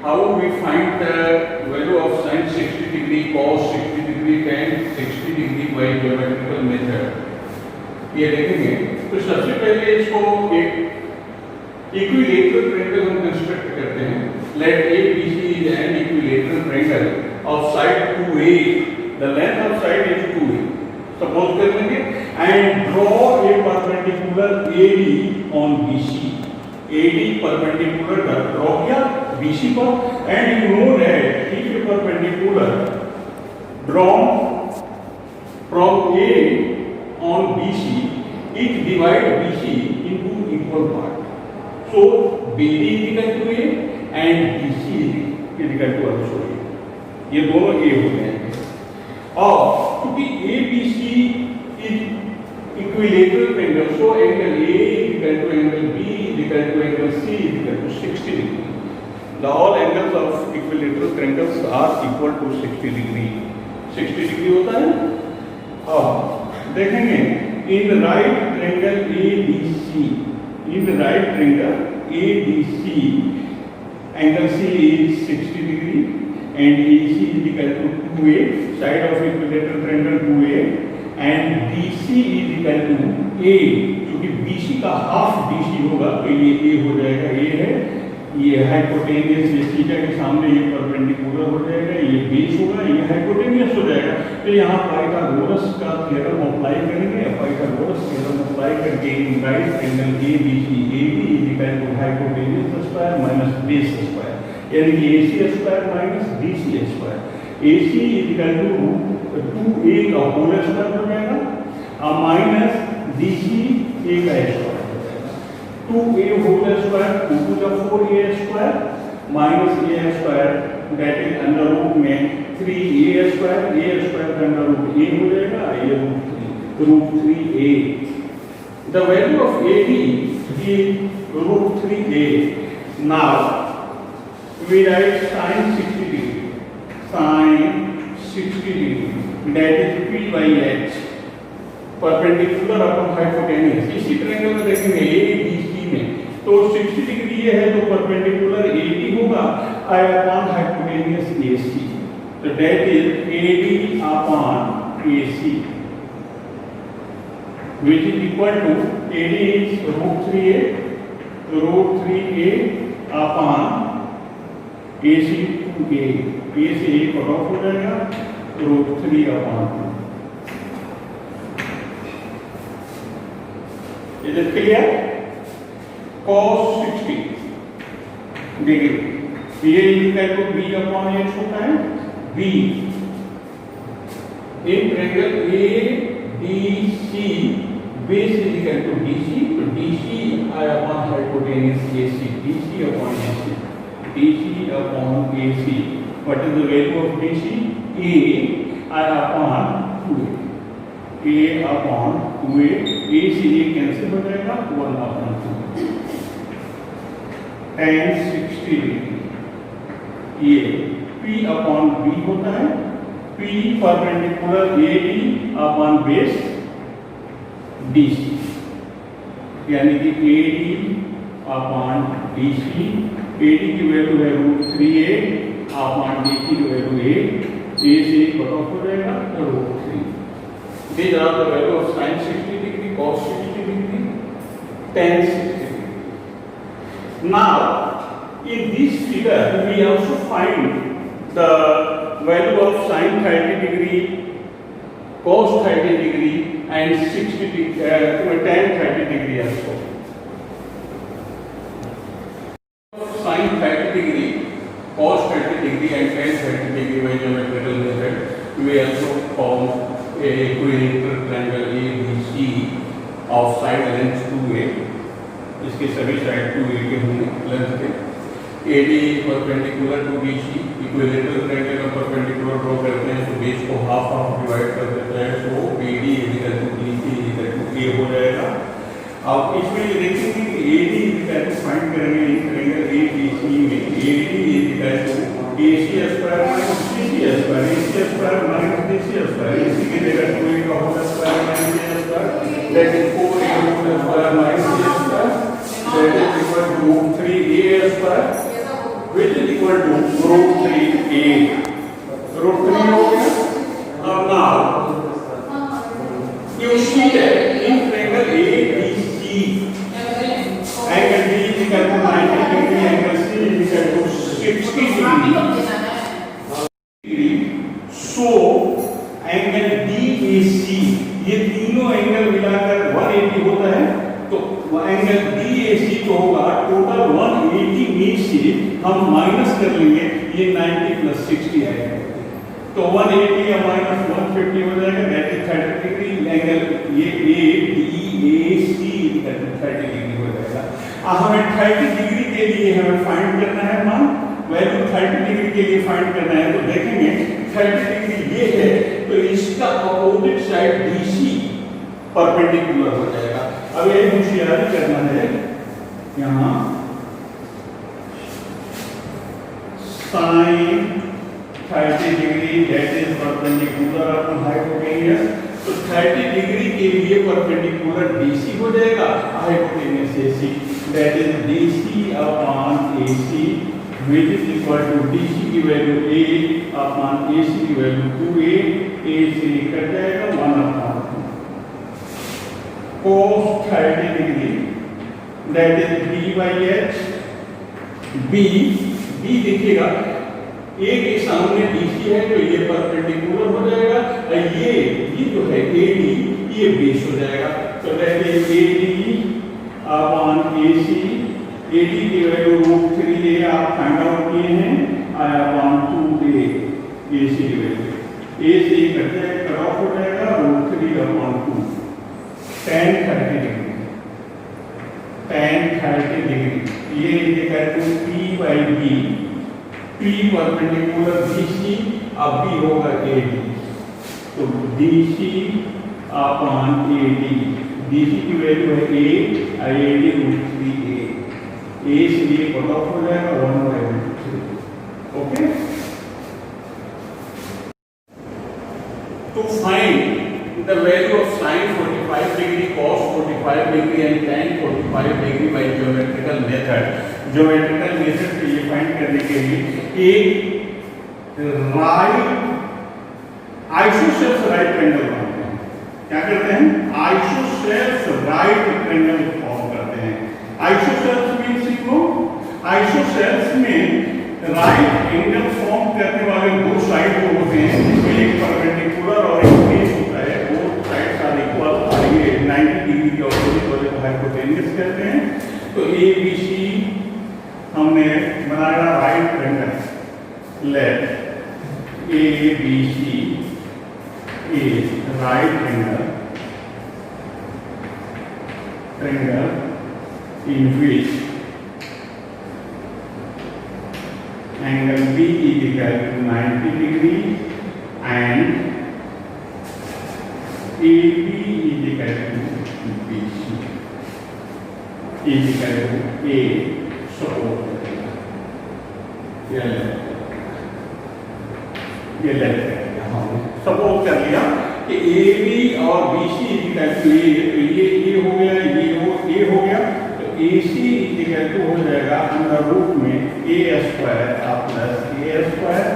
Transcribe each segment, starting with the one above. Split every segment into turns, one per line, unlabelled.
how we find the value of sin 60 degree, cos 60 degree, tan 60 degree by geometrical method, ये देखेंगे। तो सबसे पहले इसको एक इक्विलेटरल ट्रायंगल हम कंस्ट्रक्ट करते हैं। Let ABC is an equilateral triangle of side 2A, the length of side is 2A, suppose कर लेंगे, and draw a perpendicular AD on BC। AD perpendicular draw किया BC पर, and you know that if a perpendicular drawn from A on BC, it divide BC into equal part, so BD is equal to A and BC is equal to also A, ये दोनों A हो जाएंगे। और क्योंकि ABC is equilateral triangle, so angle A is equal to angle B is equal to angle C is equal to 60 degree. The all angles of equilateral triangles are equal to 60 degree. 60 degree होता है। अब देखेंगे in the right triangle ABC, in the right triangle ABC, angle C is 60 degree and AC is equal to 2A, side of equilateral triangle 2A, and BC is equal to A, क्योंकि BC का half DC होगा तो ये A हो जाएगा, A है, ये hypotenuse ये थीटा के सामने ये परपेंडिकुलर हो जाएगा, ये बेस होगा, ये हाइपोटेनियस हो जाएगा। तो यहाँ पाइथागोरस का थ्योरम अप्लाई करेंगे। पाइथागोरस थ्योरम अप्लाई करके in right angle ABC AB is equal to hypotenuse square minus base square, यानी कि AC square minus BC square. AC is equal to 2A का होल स्क्वायर हो जाएगा minus BC A का square, 2A whole square 2 to the 4A square minus A square, that is under root में 3A square, A square का under root A हो जाएगा, ये root 3A। The value of AD is root 3A। Now we write sin 60 degree, sin 60 degree, that is P by H, perpendicular upon hypotenuse. इसी triangle में देखेंगे ABC में तो 60 degree ये है तो परपेंडिकुलर AD होगा अपॉन हाइपोटेनियस AC, तो that is AD upon AC which is equal to AD is root 3A upon AC 2A, A से A कट ऑफ हो जाएगा, root 3 upon 2। Is it clear? Cos 60 degree, ये equal to B upon H होता है। B in triangle ABC base is equal to DC, तो DC upon hypotenuse AC, DC upon AC, DC upon AC। What is the value of DC? A upon 2A, A upon 2A, A से ये cancel हो जाएगा, 1 upon 2, tan 60 degree. ये P upon B होता है, P perpendicular AD upon base DC, यानी कि AD upon DC, AD की वैल्यू है रूट 3A अपॉन DC की वैल्यू A से कट ऑफ हो जाएगा, तो root 3। These are the value of sin 60 degree, cos 60 degree, tan 60 degree. Now, in this figure, we also find the value of sin 30 degree, cos 30 degree, and 60 degree, tan 30 degree also. Sin 30 degree, cos 30 degree, and tan 30 degree by geometrical method, we also form a equilateral triangle ABC of side length 2A, इसके सभी side 2A के होंगे length के। AD perpendicular to BC, equilateral triangle का perpendicular draw करते हैं तो base को हाफ हाफ डिवाइड कर देते हैं, तो BD equal to BC equal to A हो जाएगा। अब इसमें ये देखेंगे कि AD इक्वल टू फाइंड करेंगे इस ट्रायंगल ABC में, AD equal to AC square minus BC square, AC square minus BC square, इसी की जगह 2A का whole square minus A square, that is 4A whole square minus A square, that is equal to 3A square, which is equal to C है in triangle A B C angle B is equal to 90 degree angle C is equal to 60 degree so angle DAC ये तीनों angle मिलाकर 180 होता है। तो angle DAC जो होगा total 180 में से हम माइनस कर लेंगे ये 90 प्लस 60 आएगा तो 180 या माइनस 150 हो जाएगा दैट इज 30 डिग्री एंगल ये ADAC 30 डिग्री हो जाएगा। हमें 30 डिग्री के लिए हमें फाइंड करना है मान वैल्यू 30 डिग्री के लिए फाइंड करना है तो देखेंगे 30 डिग्री ये है तो इसका अपोजिट साइड DC परपेंडिकुलर हो जाएगा। अब ये होशियारी करना है यहाँ sin 30 degree that is perpendicular upon hypotenuse तो 30 डिग्री के लिए परपेंडिकुलर DC हो जाएगा hypotenuse AC that is DC upon AC which is equal to DC की वैल्यू A अपॉन AC की वैल्यू 2A A से कट जाएगा 1 upon cos 30 degree that is B by H B देखिएगा A के सामने DC है तो ये परपेंडिकुलर हो जाएगा और ये जो है AD ये बेस हो जाएगा तो that is AD upon AC AD की वैल्यू √3A आप फाइंड आउट किए हैं अपॉन 2A AC की वैल्यू A से कट जाएगा कट ऑफ हो जाएगा √3 अपॉन 2 tan 30 डिग्री ये equal to P by B P perpendicular DC अब B होगा AD तो DC अपॉन AD DC की वैल्यू है A और AD √3A A से ये कट ऑफ हो जाएगा 1/3 ओके। तो find the value of sin 45 degree cos 45 degree and tan 45 degree by geometrical method के लिए फाइंड करने के लिए एक राइट आइसोसेल्स राइट ट्रायंगल बनाते हैं। क्या करते हैं आइसोसेल्स राइट ट्रायंगल फॉर्म करते हैं। आइसोसेल्स मींस आइसोसेल्स में राइट एंगल फॉर्म करने वाले दो साइड को होते हैं जिसमें एक परपेंडिकुलर और एक बेस होता है वो साइड्स आर इक्वल और ये 90 डिग्री के ऑपोजिट वाले को हाइपोटेन्यूस कहते हैं। तो ABC हमने बनाया right triangle let ABC is right triangle in which angle B is equal to 90 degree and AB is equal to BC is equal to A support ये सपोज कर लिया कि AB और BC इक्वल टू ये हो गया ये हो गया तो AC इक्वल टू हो जाएगा अंडर रूट में A square plus A square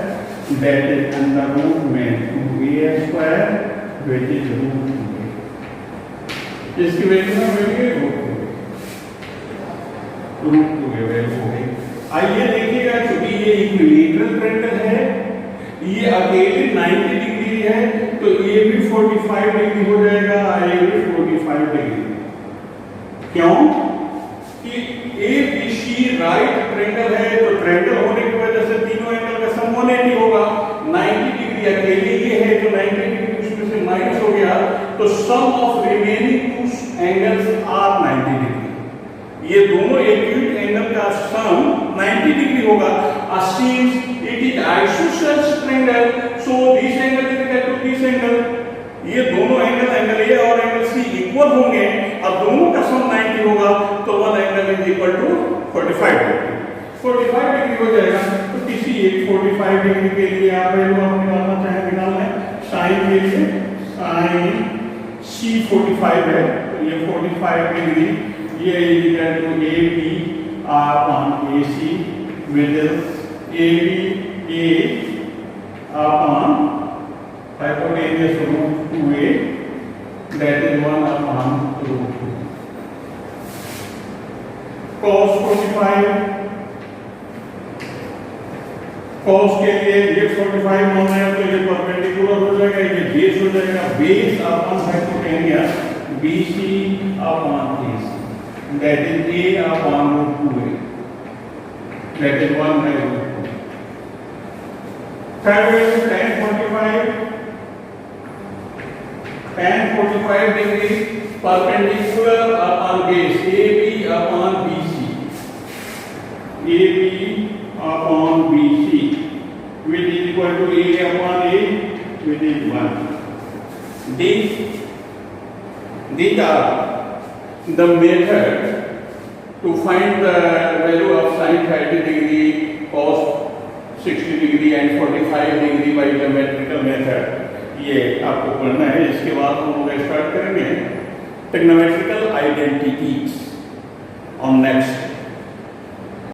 that is under root में 2A square which is root 2 इसकी वैल्यू ना मिल गई रूट 2 की वैल्यू हो गई। आइए देखिएगा क्योंकि ये इक्विलेटरल ट्रायंगल है ये अकेले 90 डिग्री है तो ये भी 45 डिग्री हो जाएगा ये भी 45 डिग्री क्यों कि ABC राइट ट्रायंगल है तो ट्रायंगल होने की वजह से तीनों एंगल का सम 180 होगा। 90 डिग्री अकेले ये है तो 90 डिग्री उसमें से माइनस हो गया तो sum of remaining two angles are 90 degree ये दोनों एक्यूट एंगल का सम 90 डिग्री होगा। since it is isosceles triangle so this angle is equal to this angle ये दोनों एंगल A और एंगल C इक्वल होंगे अब दोनों का सम 90 होगा तो one angle is equal to 45 degree हो जाएगा। तो किसी एक 45 डिग्री के लिए आप वैल्यू आप निकालना चाहे निकालना है sin के लिए sin C 45 है तो ये 45 डिग्री ये is equal to AB upon AC which is AB upon hypotenuse root 2A that is 45 होना है तो ये परपेंडिकुलर हो जाएगा, ये बेस हो जाएगा, base upon hypotenuse BC upon AC, that is A upon root 2A, that is 1 by root 2. Third value tan 45 degree perpendicular upon base AB upon BC, AB upon BC, which is equal to A upon A, which is 1. These are the method to find the value of sin 30 degree, cos 60 degree and 45 degree by geometrical method. ये आपको पढ़ना है। इसके बाद हम लोग start करेंगे trigonometrical identities on next